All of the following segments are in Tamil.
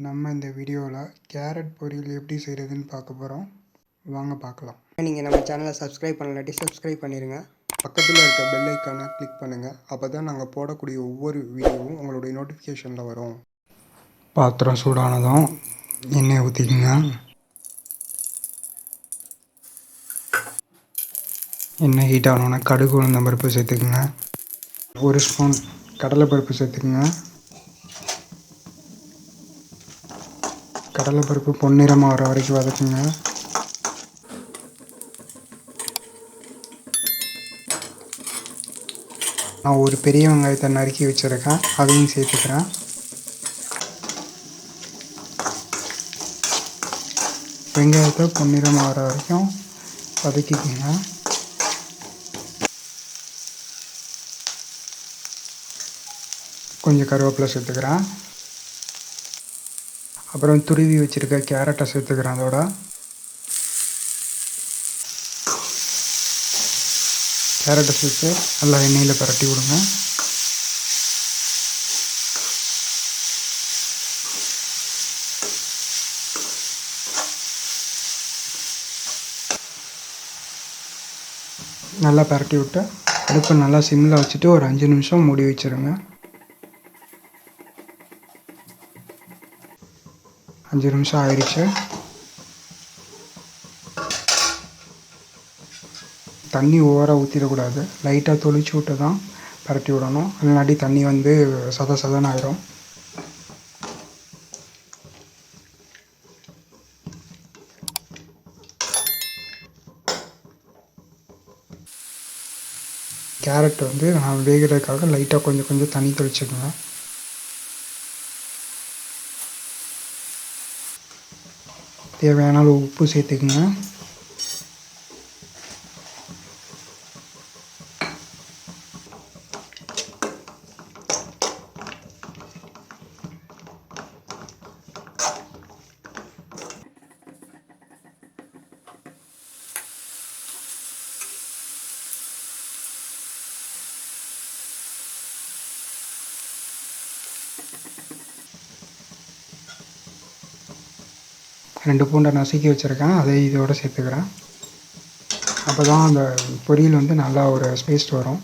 நம்ம இந்த வீடியோவில் கேரட் பொரியல் எப்படி செய்கிறதுன்னு பார்க்க போகிறோம். வாங்க பார்க்கலாம். நீங்கள் நம்ம சேனலை சப்ஸ்கிரைப் பண்ணலாட்டி சப்ஸ்கிரைப் பண்ணிடுங்க. பக்கத்தில் இருக்க பெல் ஐக்கானை கிளிக் பண்ணுங்கள். அப்போ தான் நாங்கள் போடக்கூடிய ஒவ்வொரு வீடியோவும் உங்களுடைய நோட்டிஃபிகேஷனில் வரும். பாத்திரம் சூடானதும் எண்ணெய் ஊற்றிக்குங்க. எண்ணெய் ஹீட் ஆனோன்னா கடுகு உளுந்தம் பருப்பு சேர்த்துக்குங்க. 1 ஸ்பூன் கடலைப்பருப்பு சேர்த்துக்குங்க. கடலைப்பருப்பு பொன்னிறமாக வர வரைக்கும் வதக்குங்க. நான் ஒரு பெரிய வெங்காயத்தை நறுக்கி வச்சுருக்கேன், அதையும் சேர்த்துக்கிறேன். வெங்காயத்தை பொன்னிறமாக வர வரைக்கும் வதக்கிக்கோங்க. கொஞ்சம் கருவேப்பிலை சேர்த்துக்கிறேன். அப்புறம் துருவி வச்சுருக்க கேரட்டை சேர்த்துக்கிறேன். அதோட கேரட்டை சேர்த்து நல்லா எண்ணெயில் பரட்டி விடுங்க. நல்லா பரட்டி விட்டு அடுப்பை நல்லா சிம்மில் வச்சுட்டு ஒரு 5 நிமிஷம் மூடி வச்சுருங்க. 5 நிமிஷம் ஆயிடுச்சு. தண்ணி ஓவராக ஊற்றிடக்கூடாது, லைட்டாக தொளிச்சு விட்டு தான் பரட்டி விடணும். இல்லாட்டி தண்ணி சத சதன்னு ஆயிரும். கேரட் நான் வேகிறதுக்காக லைட்டாக கொஞ்சம் தண்ணி தெளிச்சுக்கோங்க. தேவையான அளவு உப்பு சேர்த்துக்குங்க. ரெண்டு பூண்டை நசுக்கி வச்சுருக்கேன், அதை இதோடு சேர்த்துக்கிறேன். அப்போ தான் அந்த பொரியல் நல்லா ஒரு டேஸ்ட் வரும்.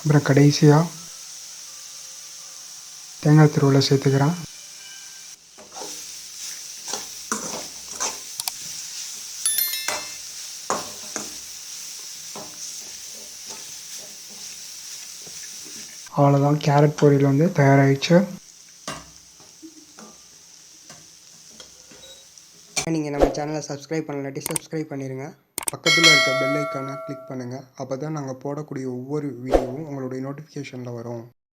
அப்புறம் கடைசியாக தேங்காய் துருவலை சேர்த்துக்கிறேன். அவ்வளோதான், கேரட் பொரியல் தயாராகிடுச்சு. நீங்கள் நம்ம சேனலை சப்ஸ்கிரைப் பண்ணலாட்டி சப்ஸ்கிரைப் பண்ணிடுங்க. பக்கத்தில் இருக்க பெல் ஐக்கானை கிளிக் பண்ணுங்கள். அப்போ தான் நாங்கள் போடக்கூடிய ஒவ்வொரு வீடியோவும் உங்களுடைய நோட்டிஃபிகேஷனில் வரும்.